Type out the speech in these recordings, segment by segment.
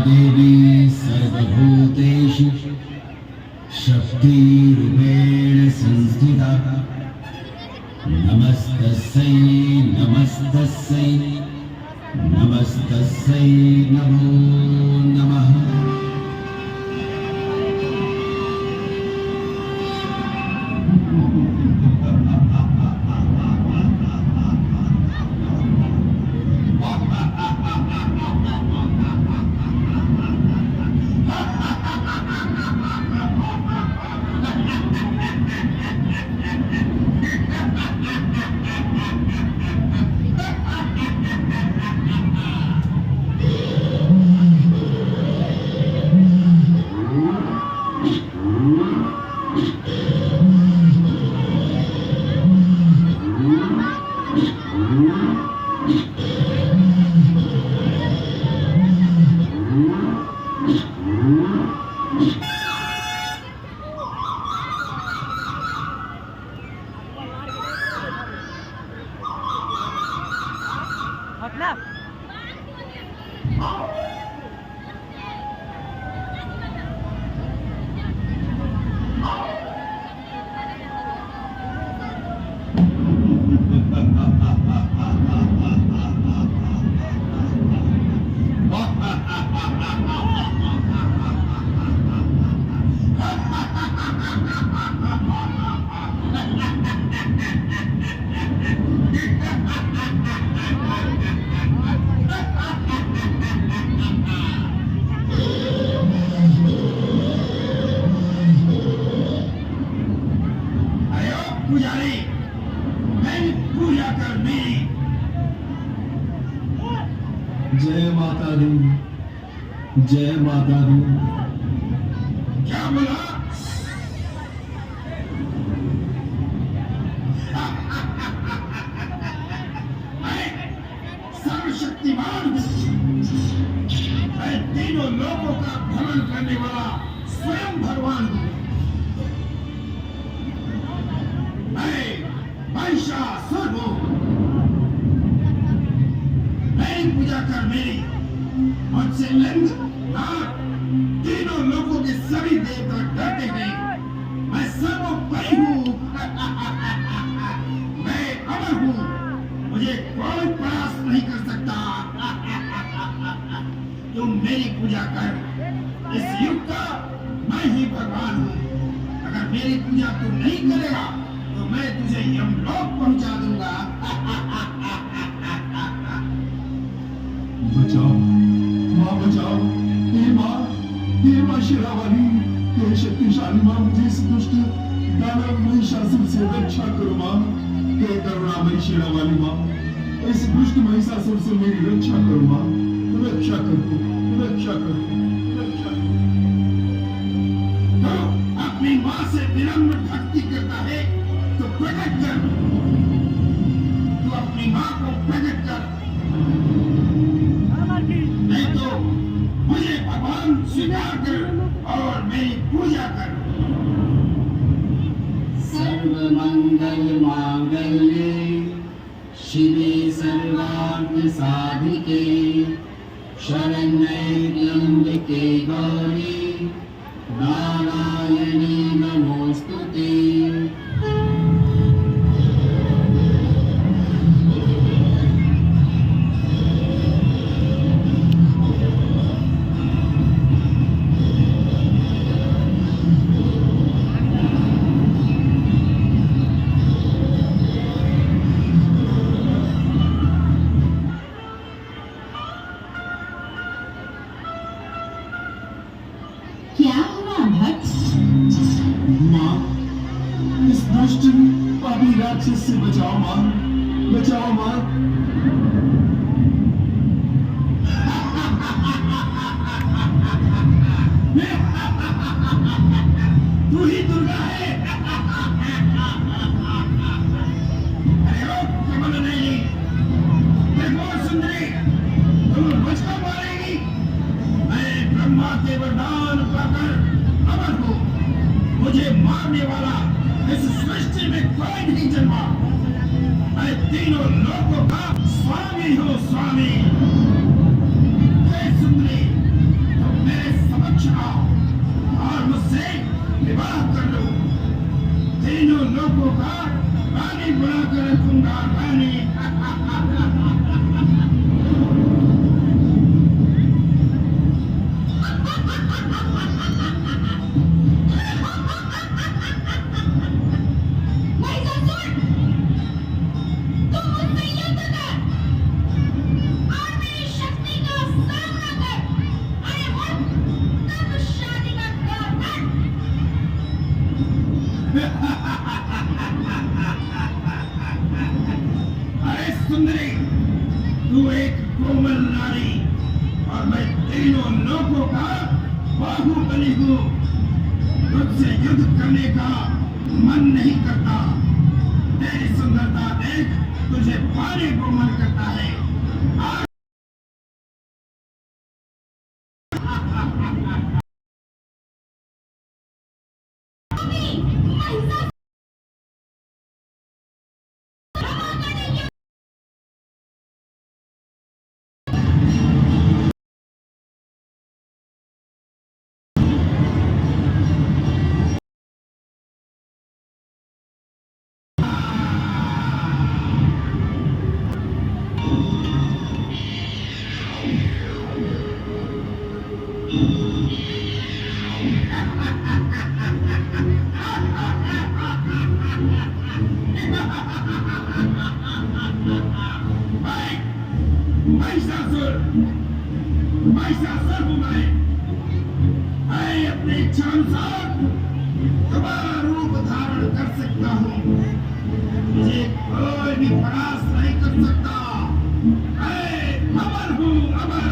देवी सर्वभूतेषु शक्तिरूपेण संस्थिता। नमस्तस्यै नमस्तस्यै नमस्तस्यै नमो नमः। पुजारी, मेरी पूजा कर मेरी। जय माता दी, जय माता दी। क्या बोला? मैं सर्वशक्तिमान हूँ। मैं तीनों लोगों का भरण करने वाला स्वयं भगवान हूँ। महिषासुर हूं। मेरी पूजा कर मेरी। मुझसे लिंग तीनों लोगों के सभी देवता डरते हैं। मैं सर्वोपरि हूं। मैं अमर हूं। मुझे कोई परास्त नहीं कर सकता। तुम मेरी पूजा कर। इस युग का मैं ही भगवान हूं। अगर मेरी पूजा तू नहीं करेगा तो मैं तुझे यमलोक पहुंचा दूंगा। बचाओ माँ, बचाओ। हे माँ शेरावाली, हे शक्तिशाली माँ, मुझे इस दुष्ट दानव महिषासुर से रक्षा करो माँ। हे करुणामयी शेरावाली माँ, इस दुष्ट महिषासुर से मेरी रक्षा करो माँ। रक्षा करो, रक्षा करो, रक्षा करो। तो अपनी माँ से विनम्र भक्ति करता है तो प्रकट कर। तू अपनी माँ को प्रकट कर, नहीं तो मुझे भगवान स्वीकार कर और मेरी पूजा कर। सर्वमंगल मांगल्ये शिवे सर्वार्थ साधिके शरण्ये त्र्यंबके गौरी नारायणी नमोस्तुते। क्या हुआ भक्त? माँ, इस दुष्ट पापी राक्षस से बचाओ माँ, बचाओ माँ। तू ही दुर्गा है। अरे ओ कमलनयनी, त्रिभुवन सुंदरी, तुम मुझको मारेगी? मैं ब्रह्मा के वरदान पाकर अमर हूँ। मुझे मारने वाला इस सृष्टि में कोई नहीं जन्मा। मैं तीनों लोगों का स्वामी हूँ, स्वामी। हे सुंदरी, का रानी। महिषासुर, तुम मुझसे युद्ध कर और मेरी शक्ति का सामना कर। अरे उठ, तब शादी का द्वार कर। अरे सुंदरी, तू एक कोमल नारी और मैं तीनों लोगों का बाहुबली हूँ। तुझसे युद्ध करने का मन नहीं करता। तेरी सुंदरता देख तुझे पाने को मन करता है। महिषासुर, महिषासुर, महिषासुर हूँ मैं अपनी इच्छानुसार तुम्हारा रूप धारण कर सकता हूँ। मुझे कोई भी परास्त नहीं कर सकता। मैं अमर हूँ, अमर।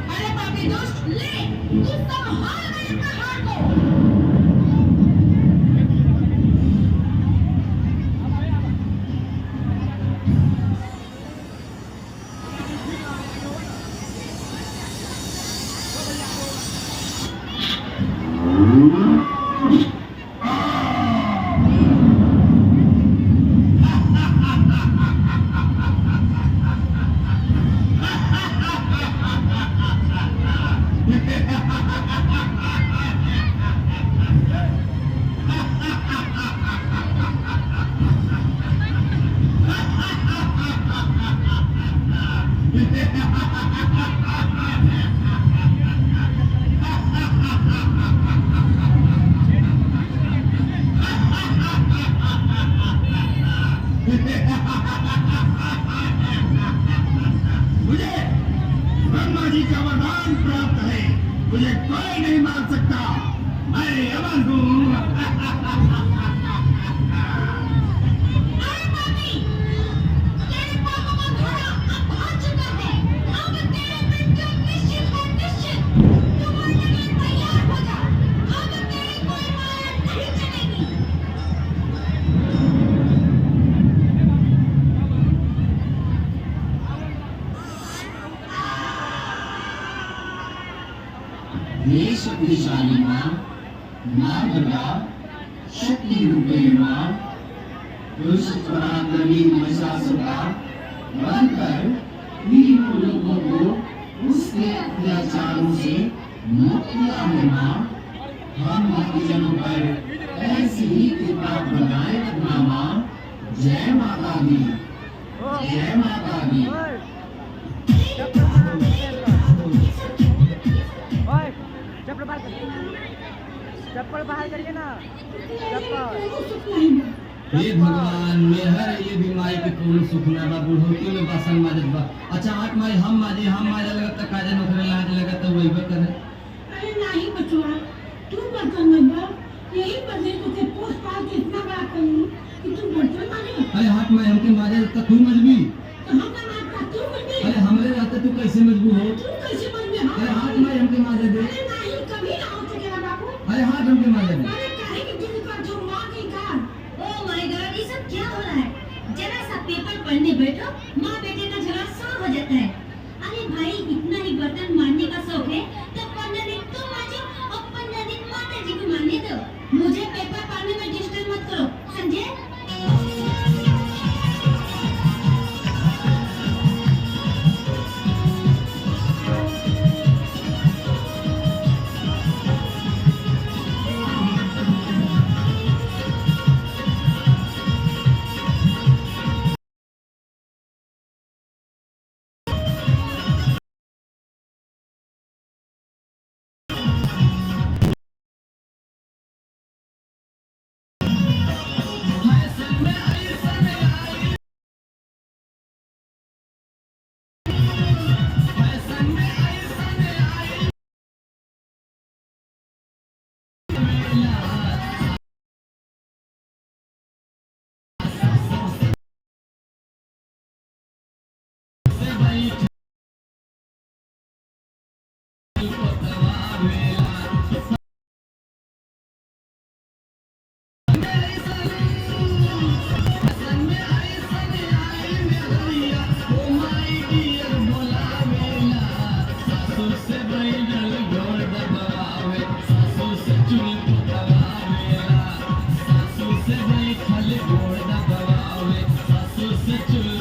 अरे पापी दुष्ट, ले, तू संभाल मेरे प्रहार को। मुझे ब्रह्मा जी का वरदान प्राप्त है। मुझे कोई नहीं मार सकता। मैं अमर हूँ। अरे पापी, तेरे पापों का घोड़ा अब भाग चुका है। अब तेरी मृत्यु निश्चित है, निश्चित। तू मरने के लिए तैयार हो जा। अब तेरी कोई माया नहीं चलेगी। हे शक्तिशाली माँ, माँ दुर्गा, शक्ति रूपिणी माँ, दुष्ट पराक्रमी महिषासुर का वध कर तीनों लोगों को उसके अत्याचारों से मुक्त किया है माँ। हम भक्तजनों पर ऐसी ही कृपा बनाए रखना माँ। जय माता दी, जय माता दी। चप्पल बाहर करिए ना। चप्पल हे भगवान, मेहर ये बीमारी के कोनो सुख ना बा। बुढ़ोती में बासन माजत बा। अच्छा आठ माई हम माजे लगत त काजे नौकरी लाज लगत त वही करे। अरे नहीं बचवा, तू बर्तन मत बा। यही बदले तुझे पोस पाल के इतना बड़ा करूँ कि तू बर्तन मारे। अरे हाथ में हमके माजे त तू मजबी। तो हम ना मारता तू मजबी। अरे हमरे रहते तू कैसे मजबूर हो? तू कैसे मजबी? अरे हाथ में हमके माजे दे। अरे नहीं, कभी ना हो सकेगा बाबू। अरे हाथ हमके माजे दे। अरे काहे कि दिल का जो माँ की कार। ओह माय गॉड, ये सब क्या हो रहा है? जरा सा पेपर पढ़ने बैठो, माँ बेटे का झगड़ा सॉल्व हो जाता है। अरे भाई, इतना ही बर्तन मारने का शौक है तो 15 दिन तुम मांजो और 15 दिन माता जी को मारने दो। मुझे पेपर पढ़ने में डिस्टर्ब मत करो, समझे? से गई खल गोड़ दबावे सासू से चूल